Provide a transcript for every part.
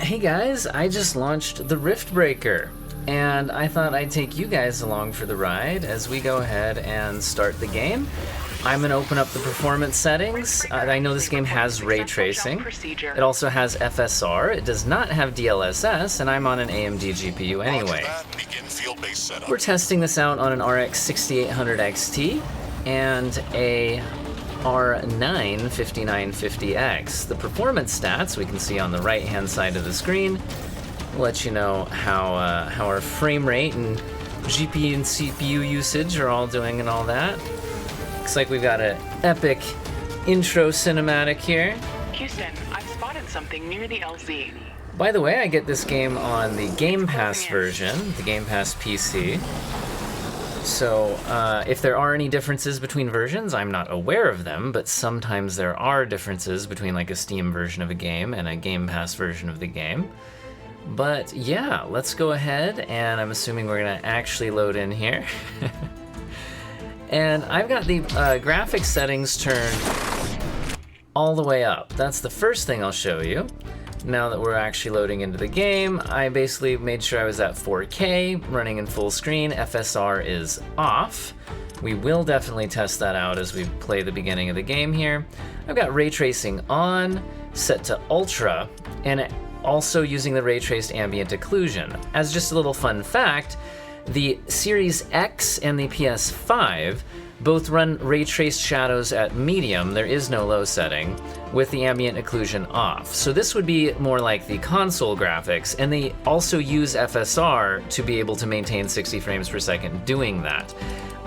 Hey guys, I just launched the Riftbreaker, and I thought I'd take you guys along for the ride as we go ahead and start the game. I'm going to open up the performance settings. I know this game has ray tracing. It also has FSR. It does not have DLSS, and I'm on an AMD GPU anyway. We're testing this out on an RX 6800 XT and a R9 5950X. The performance stats we can see on the right hand side of the screen will let you know how our frame rate and GPU and CPU usage are all doing and all that. Looks like we've got an epic intro cinematic here. Houston, I've spotted something near the LZ. By the way, I get this game on the Game Pass version, the Game Pass PC. So if there are any differences between versions, I'm not aware of them, but sometimes there are differences between like a Steam version of a game and a Game Pass version of the game. But yeah, let's go ahead, and I'm assuming we're gonna actually load in here. And I've got the graphics settings turned all the way up. That's the first thing I'll show you. Now that we're actually loading into the game, I basically made sure I was at 4K, running in full screen. FSR is off. We will definitely test that out as we play the beginning of the game here. I've got ray tracing on, set to ultra, and also using the ray traced ambient occlusion. As just a little fun fact, the Series X and the PS5 both run ray traced shadows at medium, there is no low setting, with the ambient occlusion off. So this would be more like the console graphics, and they also use FSR to be able to maintain 60 frames per second doing that.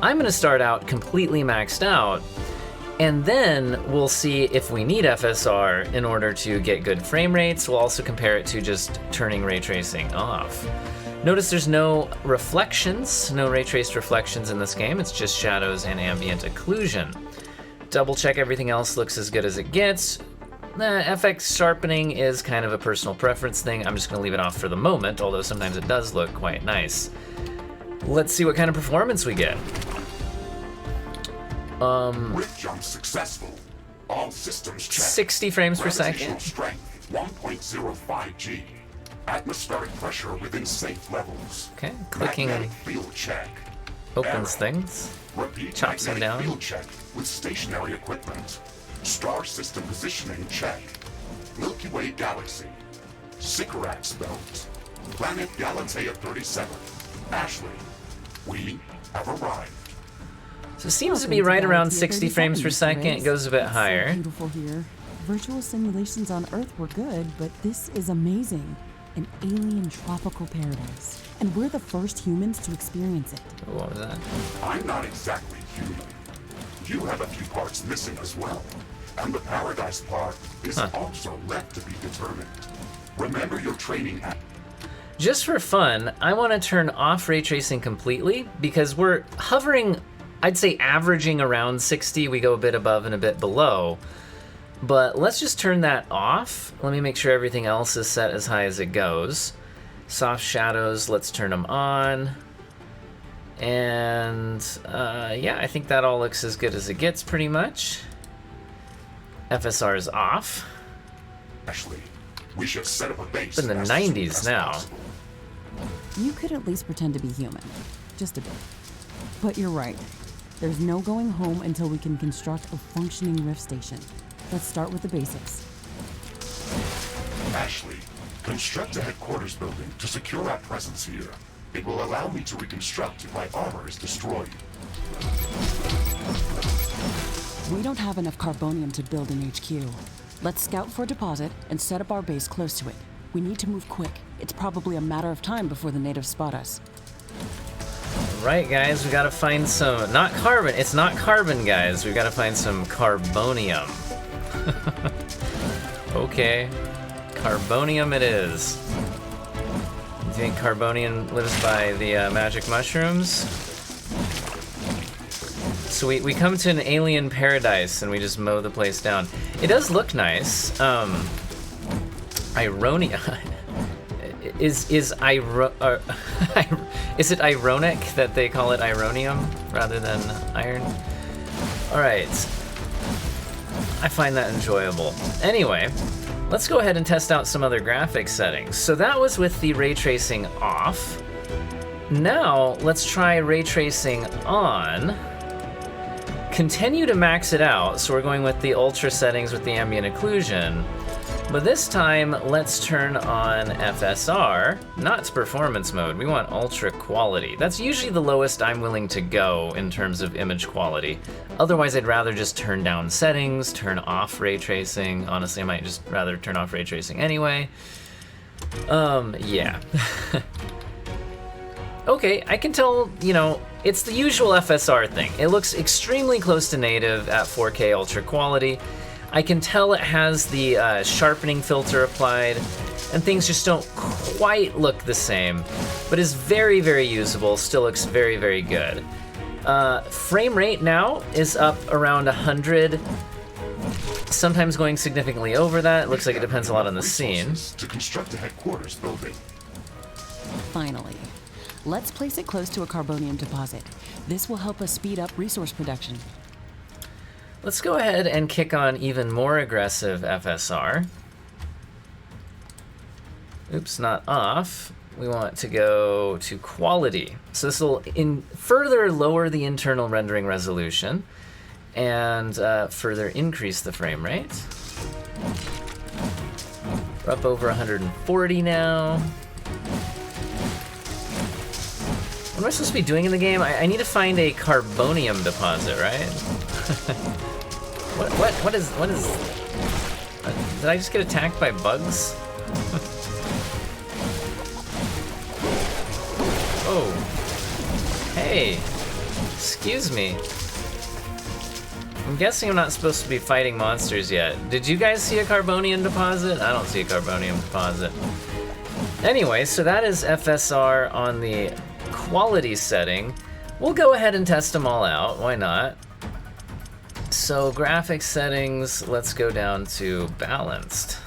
I'm gonna start out completely maxed out, and then we'll see if we need FSR in order to get good frame rates. We'll also compare it to just turning ray tracing off. Notice there's no reflections, no ray traced reflections in this game. It's just shadows and ambient occlusion. Double check everything else looks as good as it gets. FX sharpening is kind of a personal preference thing. I'm just gonna leave it off for the moment, although sometimes it does look quite nice. Let's see what kind of performance we get. Rift jump successful. All systems checked. 60 frames per second. Strength 1.05 G. Atmospheric pressure within safe levels. Okay, clicking Magnetic field check. opens Error. things. Repeat Chops them magnetic down. field check with stationary equipment. Star system positioning check. Milky Way galaxy. Sycorax belt. Planet Galatea 37. Ashley, we have arrived. So it seems to be right around 60 frames per second. It goes a bit higher. Beautiful here. Virtual simulations on Earth were good, but this is amazing. An alien tropical paradise. And we're the first humans to experience it. What was that? I'm not exactly human. You have a few parts missing as well. And the paradise part is also left to be determined. Remember your training at... Just for fun, I want to turn off ray tracing completely because we're hovering, I'd say averaging around 60. We go a bit above and a bit below. But let's just turn that off. Let me make sure everything else is set as high as it goes. Soft shadows, let's turn them on. And yeah, I think that all looks as good as it gets pretty much. FSR is off. Ashley, we should set up a base. In the as soon 90s as now. possible. You could at least pretend to be human. Just a bit. But you're right. There's no going home until we can construct a functioning Rift station. Let's start with the basics. Ashley, construct a headquarters building to secure our presence here. It will allow me to reconstruct if my armor is destroyed. We don't have enough carbonium to build an HQ. Let's scout for a deposit and set up our base close to it. We need to move quick. It's probably a matter of time before the natives spot us. Right, guys, we gotta find some, not carbon, it's not carbon, guys. We gotta find some carbonium. Okay, carbonium it is. Do you think carbonium lives by the magic mushrooms? So we come to an alien paradise and we just mow the place down. It does look nice. Ironia. Is it ironic that they call it ironium rather than iron? All right. I find that enjoyable. Anyway, Let's go ahead and test out some other graphics settings. So that was with the ray tracing off. Now let's try ray tracing on. Continue to max it out, so we're going with the ultra settings with the ambient occlusion. But this time, let's turn on FSR, not performance mode. We want UltraQuality. That's usually the lowest I'm willing to go in terms of image quality. Otherwise, I'd rather just turn down settings, turn off ray tracing. Honestly, I might just rather turn off ray tracing anyway. Yeah. Okay, I can tell, you know, it's the usual FSR thing. It looks extremely close to native at 4K UltraQuality. I can tell it has the sharpening filter applied, and things just don't quite look the same, but is very, very usable, still looks very, very good. Frame rate now is up around 100, sometimes going significantly over that. It looks like it depends a lot on the scene. To construct a headquarters building. Finally. Let's place it close to a carbonium deposit. This will help us speed up resource production. Let's go ahead and kick on even more aggressive FSR. Oops, not off. We want to go to quality. So this will further lower the internal rendering resolution and further increase the frame rate. We're up over 140 now. What am I supposed to be doing in the game? I need to find a carbonium deposit, right? What is... Did I just get attacked by bugs? Oh. Hey. Excuse me. I'm guessing I'm not supposed to be fighting monsters yet. Did you guys see a carbonium deposit? I don't see a carbonium deposit. Anyway, so that is FSR on the quality setting. We'll go ahead and test them all out, why not? So graphics settings, let's go down to balanced.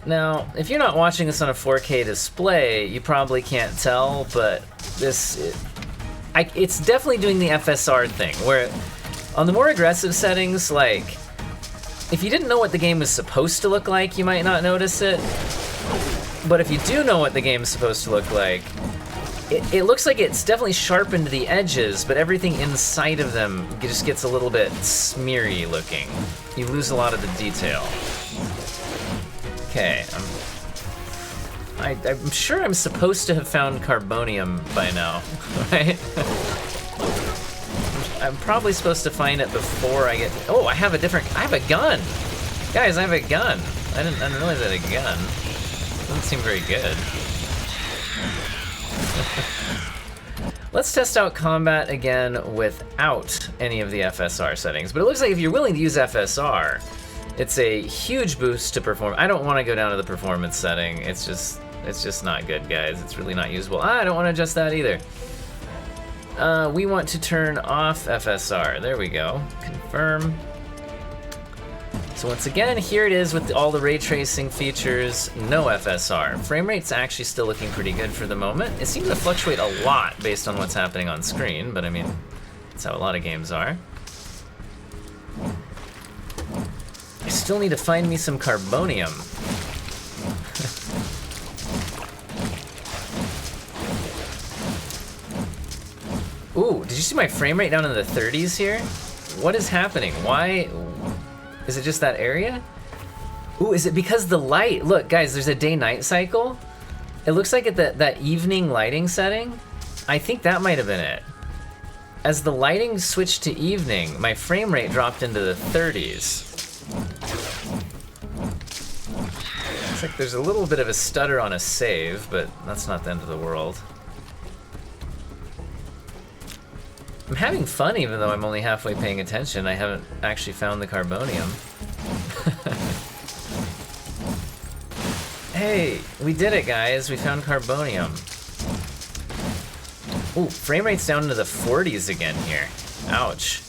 Now, if you're not watching this on a 4K display, you probably can't tell, but it's definitely doing the FSR thing, where on the more aggressive settings, like, if you didn't know what the game was supposed to look like, you might not notice it. But if you do know what the game is supposed to look like, it looks like it's definitely sharpened the edges, but everything inside of them just gets a little bit smeary looking. You lose a lot of the detail. Okay, I'm sure I'm supposed to have found carbonium by now, right? I'm probably supposed to find it before I get... Oh, I have a gun! Guys, I have a gun! I didn't realize I had a gun. Doesn't seem very good. Let's test out combat again without any of the FSR settings. But it looks like if you're willing to use FSR, it's a huge boost to perform. I don't want to go down to the performance setting. It's just not good, guys. It's really not usable. I don't want to adjust that either. We want to turn off FSR. There we go. Confirm. So once again, here it is with all the ray tracing features, no FSR. Frame rate's actually still looking pretty good for the moment. It seems to fluctuate a lot based on what's happening on screen, but I mean, that's how a lot of games are. I still need to find me some carbonium. Ooh, did you see my frame rate down in the 30s here? What is happening? Why? Is it just that area? Ooh, is it because the light? Look, guys, there's a day-night cycle. It looks like at that evening lighting setting, I think that might have been it. As the lighting switched to evening, my frame rate dropped into the 30s. Looks like there's a little bit of a stutter on a save, but that's not the end of the world. I'm having fun even though I'm only halfway paying attention. I haven't actually found the carbonium. Hey, we did it, guys. We found carbonium. Ooh, frame rate's down into the 40s again here. Ouch.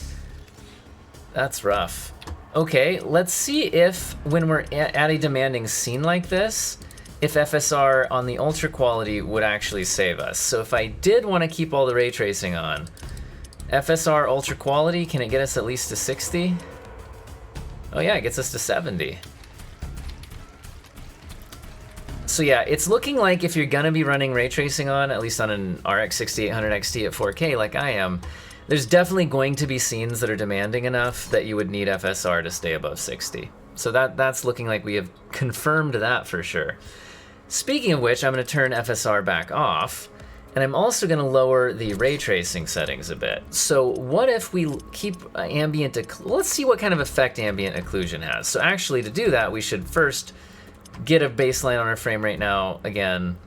That's rough. Okay, let's see if when we're at a demanding scene like this, if FSR on the UltraQuality would actually save us. So if I did want to keep all the ray tracing on, FSR UltraQuality, can it get us at least to 60? Oh yeah, it gets us to 70. So yeah, it's looking like if you're gonna be running ray tracing on, at least on an RX 6800 XT at 4K like I am, there's definitely going to be scenes that are demanding enough that you would need FSR to stay above 60. So that's looking like we have confirmed that for sure. Speaking of which, I'm gonna turn FSR back off, and I'm also gonna lower the ray tracing settings a bit. So what if we keep ambient, let's see what kind of effect ambient occlusion has. So actually to do that, we should first get a baseline on our frame rate now again.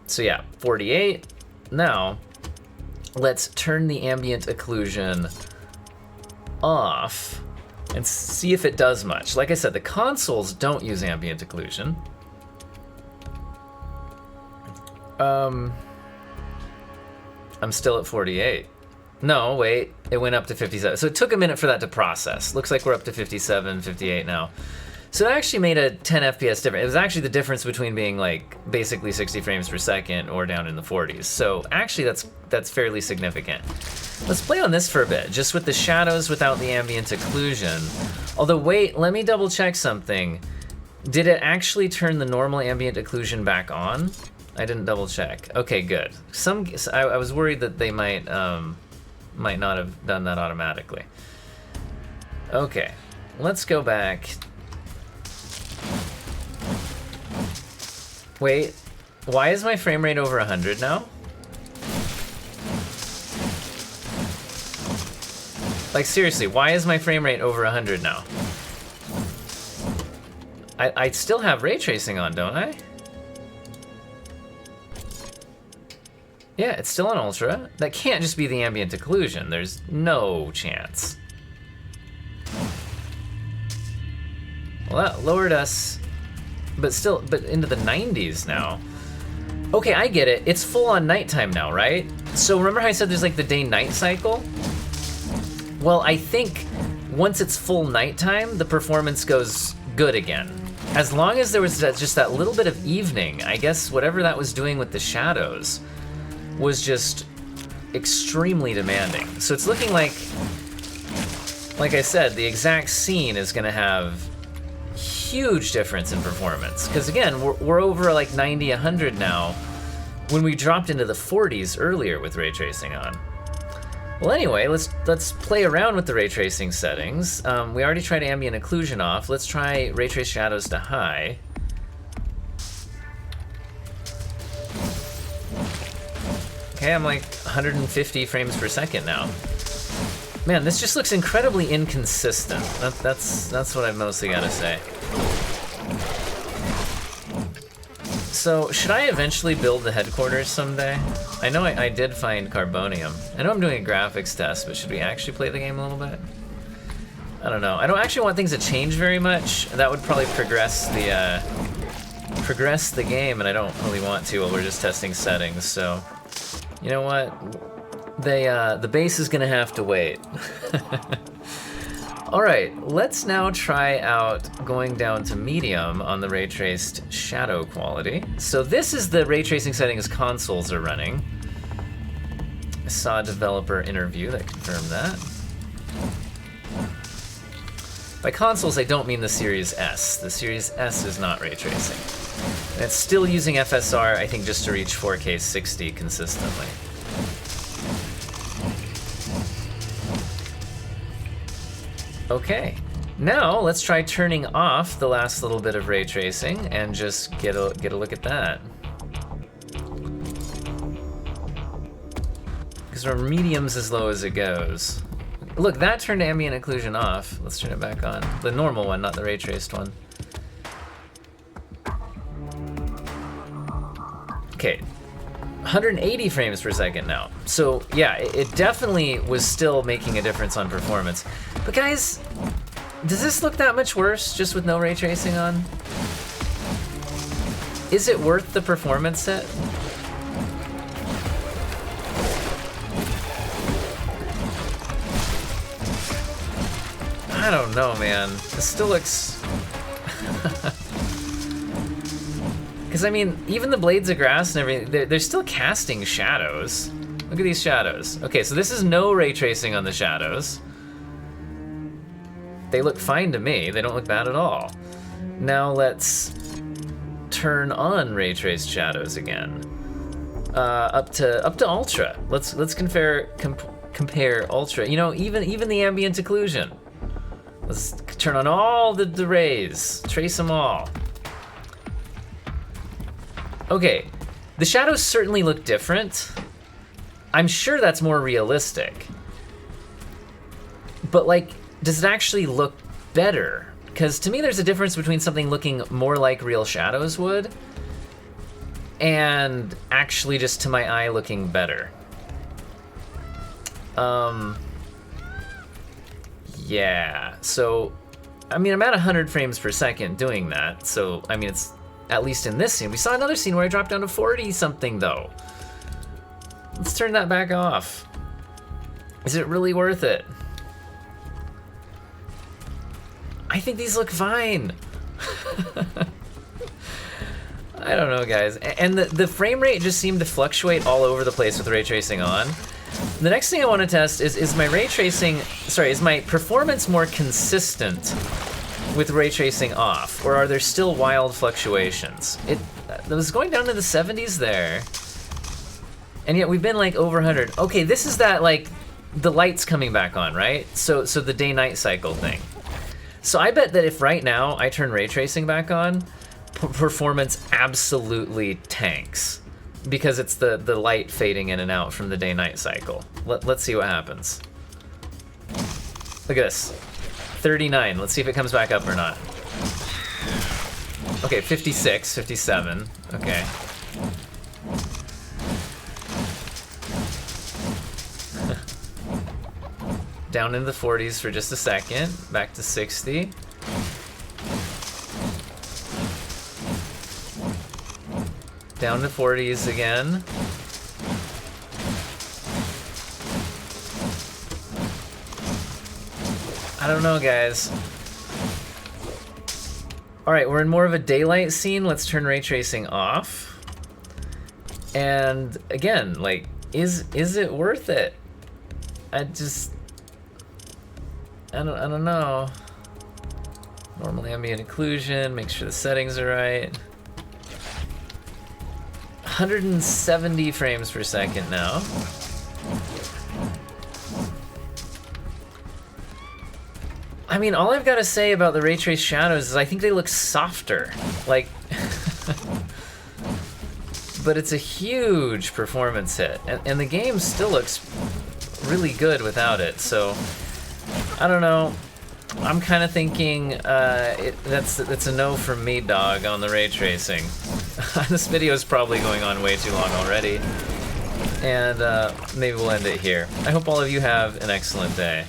So yeah, 48. Now, let's turn the ambient occlusion off and see if it does much. Like I said, the consoles don't use ambient occlusion. I'm still at 48. No, wait, it went up to 57. So it took a minute for that to process. Looks like we're up to 57, 58 now. So it actually made a 10 FPS difference. It was actually the difference between being like basically 60 frames per second or down in the 40s. So actually that's fairly significant. Let's play on this for a bit, just with the shadows without the ambient occlusion. Although wait, let me double check something. Did it actually turn the normal ambient occlusion back on? I didn't double check. Okay, good. I was worried that they might not have done that automatically. Okay, let's go back. Wait, why is my frame rate over 100 now? Like seriously, why is my frame rate over 100 now? I still have ray tracing on, don't I? Yeah, it's still on ultra. That can't just be the ambient occlusion. There's no chance. Well, that lowered us, but into the 90s now. Okay, I get it. It's full on nighttime now, right? So remember how I said there's like the day-night cycle? Well, I think once it's full nighttime, the performance goes good again. As long as there was just that little bit of evening, I guess whatever that was doing with the shadows was just extremely demanding. So it's looking like I said, the exact scene is gonna have huge difference in performance. Because again, we're over like 90, 100 now, when we dropped into the 40s earlier with ray tracing on. Well anyway, let's play around with the ray tracing settings. We already tried ambient occlusion off. Let's try ray trace shadows to high. Okay, I'm like 150 frames per second now. Man, this just looks incredibly inconsistent. That's what I've mostly got to say. So, should I eventually build the headquarters someday? I know I did find carbonium. I know I'm doing a graphics test, but should we actually play the game a little bit? I don't know. I don't actually want things to change very much. That would probably progress the game, and I don't really want to while we're just testing settings. So, you know what? The base is gonna have to wait. All right, let's now try out going down to medium on the ray traced shadow quality. So this is the ray tracing settings consoles are running. I saw a developer interview that confirmed that. By consoles, I don't mean the Series S. The Series S is not ray tracing. And it's still using FSR, I think, just to reach 4K 60 consistently. Okay, now let's try turning off the last little bit of ray tracing and just get a look at that. Because our medium's as low as it goes. Look, that turned ambient occlusion off. Let's turn it back on. The normal one, not the ray traced one. Okay, 180 frames per second now. So yeah, it definitely was still making a difference on performance. But guys, does this look that much worse just with no ray tracing on? Is it worth the performance hit? I don't know, man. This still looks... Because, I mean, even the blades of grass and everything, they're still casting shadows. Look at these shadows. Okay, so this is no ray tracing on the shadows. they look fine to me. They don't look bad at all. Now let's turn on ray traced shadows again. Up to ultra. Let's compare ultra. You know, even the ambient occlusion. Let's turn on all the rays. Trace them all. Okay, the shadows certainly look different. I'm sure that's more realistic. But like, does it actually look better? Because to me, there's a difference between something looking more like real shadows would and actually just to my eye looking better. Yeah, so, I mean, I'm at 100 frames per second doing that, so, I mean, it's at least in this scene. We saw another scene where I dropped down to 40 something though. Let's turn that back off. Is it really worth it? I think these look fine. I don't know, guys. And the frame rate just seemed to fluctuate all over the place with ray tracing on. The next thing I want to test is my ray tracing, sorry, is my performance more consistent with ray tracing off, or are there still wild fluctuations? It was going down to the 70s there, and yet we've been like over 100. Okay, this is that like the lights coming back on, right? So the day-night cycle thing. So I bet that if right now I turn ray tracing back on, performance absolutely tanks because it's the light fading in and out from the day-night cycle. Let's see what happens. Look at this. 39. Let's see if it comes back up or not. Okay, 56, 57. Okay. Down in the 40s for just a second. Back to 60. Down to 40s again. I don't know, guys. All right, we're in more of a daylight scene. Let's turn ray tracing off. And again, like, is it worth it? I don't know. Normal ambient occlusion, make sure the settings are right. 170 frames per second now. I mean, all I've got to say about the ray trace shadows is I think they look softer. Like, but it's a huge performance hit, and the game still looks really good without it. So, I don't know. I'm kind of thinking that's a no from me, dog, on the ray tracing. This video is probably going on way too long already, and maybe we'll end it here. I hope all of you have an excellent day.